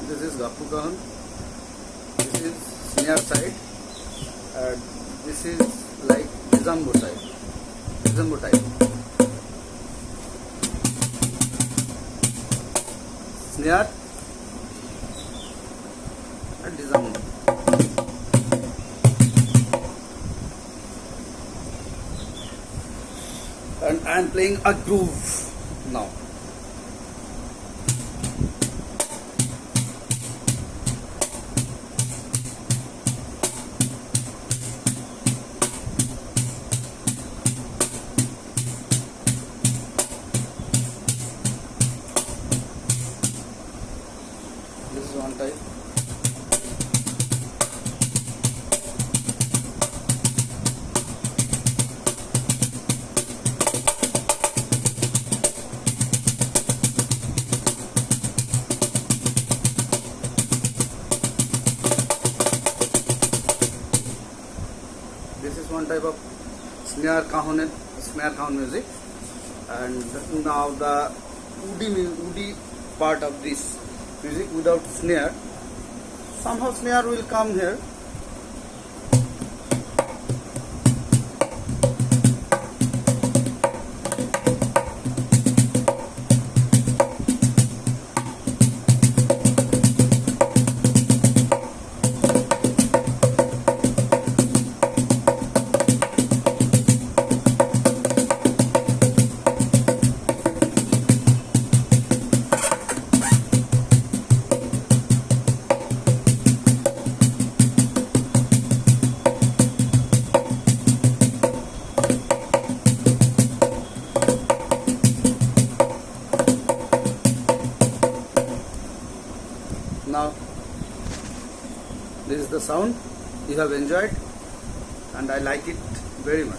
This is Gappu cajon. This is snare side, and this is like jumbo side, jumbo type. Snare and jumbo. And I am playing a groove now. This is one type. This is one type of snare cajon music, and now the woody part of this music without snare. Somehow snare will come here. Now this is the sound you have enjoyed, and I like it very much.